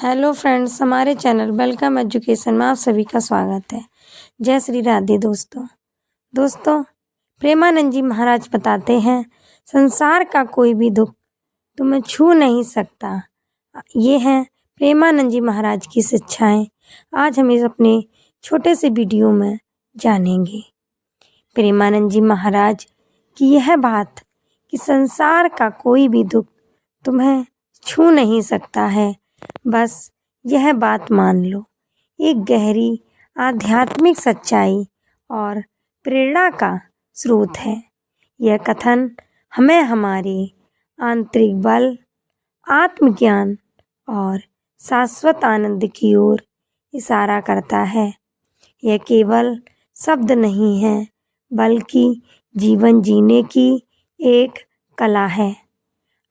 Hello friends, हमारे channel welcome education में आप सभी का स्वागत है। जय श्री राधे दोस्तों, प्रेमानंद जी महाराज बताते हैं, संसार का कोई भी दुख तुम्हें छू नहीं सकता। ये हैं प्रेमानंद जी महाराज की शिक्षाएं। आज हम इस अपने छोटे से वीडियो में जानेंगे प्रेमानंद जी महाराज की यह बात कि संसार का कोई भी दुख तुम्हें छू नहीं सकता है। बस यह बात मान लो। एक गहरी आध्यात्मिक सच्चाई और प्रेरणा का स्रोत है। यह कथन हमें हमारे आंतरिक बल, आत्मज्ञान और शाश्वत आनंद की ओर इशारा करता है। यह केवल शब्द नहीं है, बल्कि जीवन जीने की एक कला है।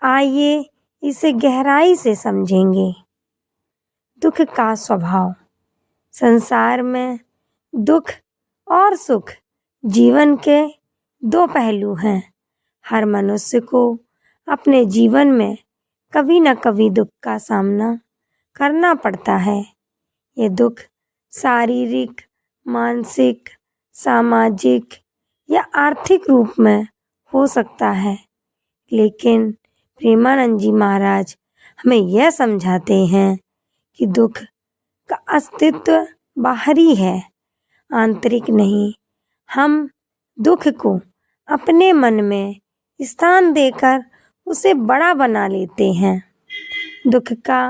आइए इसे गहराई से समझेंगे। दुख का स्वभाव। संसार में दुख और सुख जीवन के दो पहलू हैं। हर मनुष्य को अपने जीवन में कभी न कभी दुख का सामना करना पड़ता है। ये दुख शारीरिक, मानसिक, सामाजिक या आर्थिक रूप में हो सकता है, लेकिन प्रेमानंद जी महाराज हमें यह समझाते हैं कि दुख का अस्तित्व बाहरी है, आंतरिक नहीं। हम दुख को अपने मन में स्थान देकर उसे बड़ा बना लेते हैं। दुख का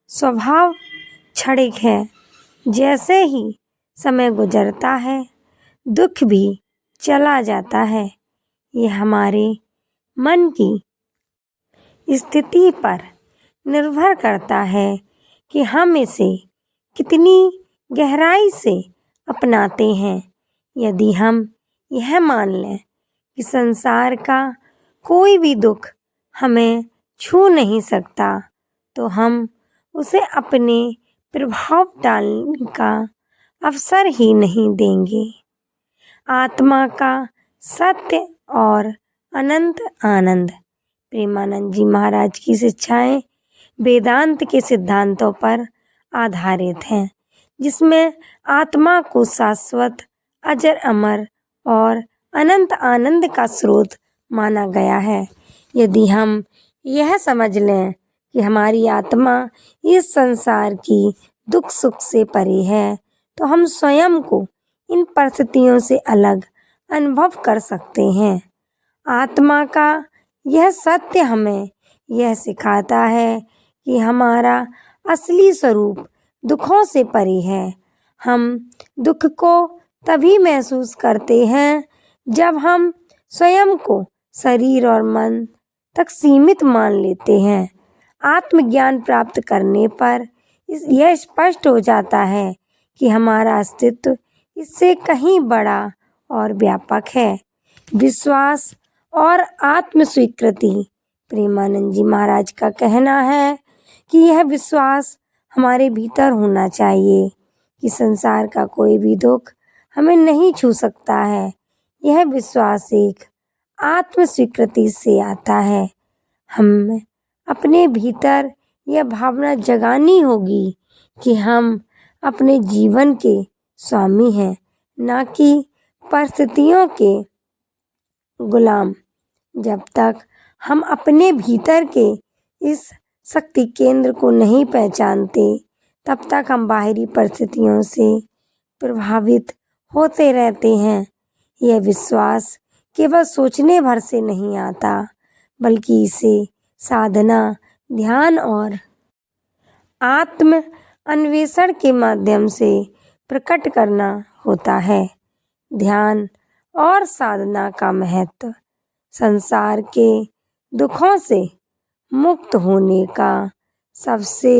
स्वभाव क्षणिक है। जैसे ही समय गुजरता है, दुख भी चला जाता है। ये हमारे मन की स्थिति पर निर्भर करता है कि हम इसे कितनी गहराई से अपनाते हैं। यदि हम यह मान लें कि संसार का कोई भी दुख हमें छू नहीं सकता, तो हम उसे अपने प्रभाव डालने का अवसर ही नहीं देंगे। आत्मा का सत्य और अनंत आनंद। प्रेमानंद जी महाराज की शिक्षाएं वेदांत के सिद्धांतों पर आधारित हैं, जिसमें आत्मा को शाश्वत, अजर, अमर और अनंत आनंद का स्रोत माना गया है। यदि हम यह समझ लें कि हमारी आत्मा इस संसार की दुख सुख से परे है, तो हम स्वयं को इन परिस्थितियों से अलग अनुभव कर सकते हैं। आत्मा का यह सत्य हमें यह सिखाता है कि हमारा असली स्वरूप दुखों से परे है। हम दुख को तभी महसूस करते हैं जब हम स्वयं को शरीर और मन तक सीमित मान लेते हैं। आत्मज्ञान प्राप्त करने पर यह स्पष्ट हो जाता है कि हमारा अस्तित्व इससे कहीं बड़ा और व्यापक है। विश्वास और आत्म स्वीकृति। प्रेमानंद जी महाराज का कहना है कि यह विश्वास हमारे भीतर होना चाहिए कि संसार का कोई भी दुख हमें नहीं छू सकता है। यह विश्वास एक आत्म स्वीकृति से आता है। हम अपने भीतर यह भावना जगानी होगी कि हम अपने जीवन के स्वामी हैं, ना कि परिस्थितियों के गुलाम। जब तक हम अपने भीतर के इस शक्ति केंद्र को नहीं पहचानते, तब तक हम बाहरी परिस्थितियों से प्रभावित होते रहते हैं। यह विश्वास केवल सोचने भर से नहीं आता, बल्कि इसे साधना, ध्यान और आत्म अन्वेषण के माध्यम से प्रकट करना होता है। ध्यान और साधना का महत्व। संसार के दुखों से मुक्त होने का सबसे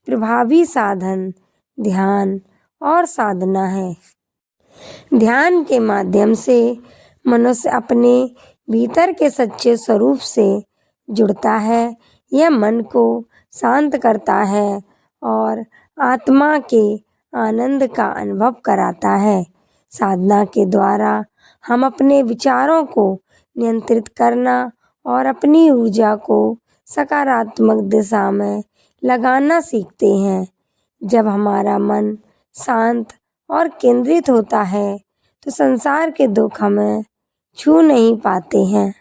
प्रभावी साधन ध्यान और साधना है। ध्यान के माध्यम से मनुष्य अपने भीतर के सच्चे स्वरूप से जुड़ता है। यह मन को शांत करता है और आत्मा के आनंद का अनुभव कराता है। साधना के द्वारा हम अपने विचारों को नियंत्रित करना और अपनी ऊर्जा को सकारात्मक दिशा में लगाना सीखते हैं। जब हमारा मन शांत और केंद्रित होता है तो संसार के दुख हमें छू नहीं पाते हैं।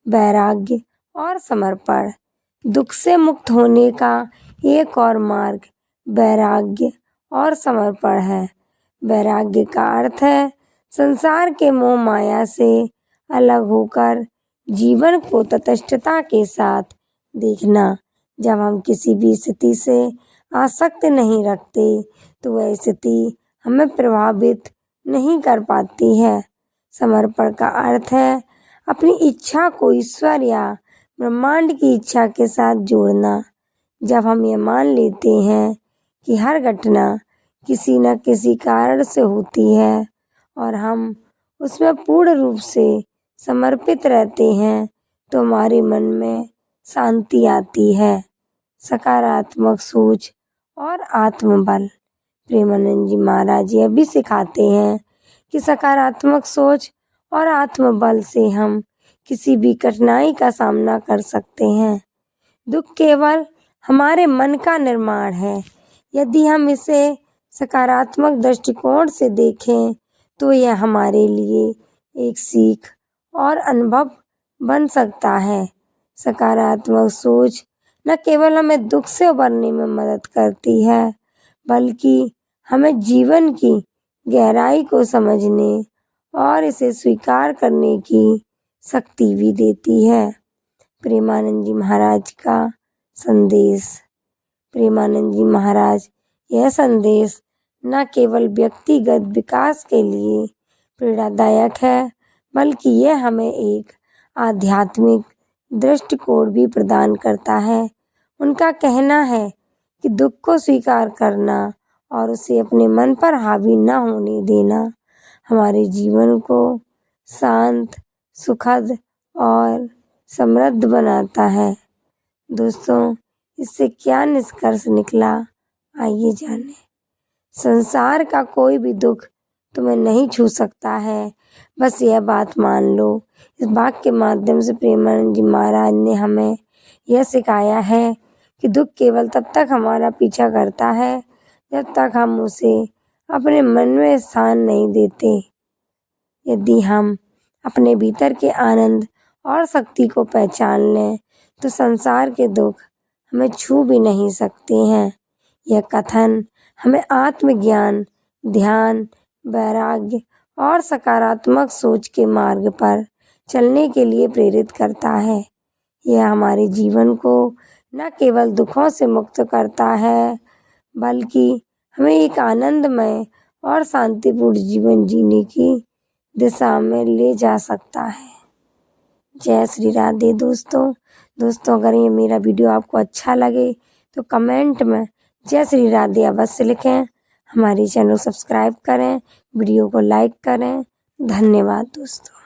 वैराग्य और समर्पण। दुख से मुक्त होने का एक और मार्ग वैराग्य और समर्पण है। वैराग्य का अर्थ है संसार के मोह माया से अलग होकर जीवन को तटस्थता के साथ देखना। जब हम किसी भी स्थिति से आसक्त नहीं रखते तो वह स्थिति हमें प्रभावित नहीं कर पाती है। समर्पण का अर्थ है अपनी इच्छा को ईश्वर या ब्रह्मांड की इच्छा के साथ जोड़ना। जब हम ये मान लेते हैं कि हर घटना किसी न किसी कारण से होती है और हम उसमें पूर्ण रूप से समर्पित रहते हैं तो हमारे मन में शांति आती है। सकारात्मक सोच और आत्मबल। प्रेमानंद जी महाराज यह भी सिखाते हैं कि सकारात्मक सोच और आत्मबल से हम किसी भी कठिनाई का सामना कर सकते हैं। दुख केवल हमारे मन का निर्माण है। यदि हम इसे सकारात्मक दृष्टिकोण से देखें तो यह हमारे लिए एक सीख और अनुभव बन सकता है। सकारात्मक सोच न केवल हमें दुख से उबरने में मदद करती है बल्कि हमें जीवन की गहराई को समझने और इसे स्वीकार करने की शक्ति भी देती है। प्रेमानंद जी महाराज का संदेश। प्रेमानंद जी महाराज यह संदेश न केवल व्यक्तिगत विकास के लिए प्रेरणादायक है बल्कि यह हमें एक आध्यात्मिक दृष्टिकोण भी प्रदान करता है। उनका कहना है कि दुख को स्वीकार करना और उसे अपने मन पर हावी न होने देना हमारे जीवन को शांत, सुखद और समृद्ध बनाता है। दोस्तों, इससे क्या निष्कर्ष निकला, आइए जानें। संसार का कोई भी दुख तुम्हें नहीं छू सकता है, बस यह बात मान लो। इस वाक्य के माध्यम से प्रेमानंद जी महाराज ने हमें यह सिखाया है कि दुख केवल तब तक हमारा पीछा करता है जब तक हम उसे अपने मन में स्थान नहीं देते। यदि हम अपने भीतर के आनंद और शक्ति को पहचान लें तो संसार के दुख हमें छू भी नहीं सकते हैं। यह कथन हमें आत्मज्ञान, ध्यान, वैराग्य और सकारात्मक सोच के मार्ग पर चलने के लिए प्रेरित करता है। यह हमारे जीवन को न केवल दुखों से मुक्त करता है बल्कि हमें एक आनंदमय और शांतिपूर्ण जीवन जीने की दिशा में ले जा सकता है। जय श्री राधे दोस्तों, अगर ये मेरा वीडियो आपको अच्छा लगे तो कमेंट में जय श्री राधे अवश्य लिखें। हमारे चैनल सब्सक्राइब करें, वीडियो को लाइक करें। धन्यवाद दोस्तों।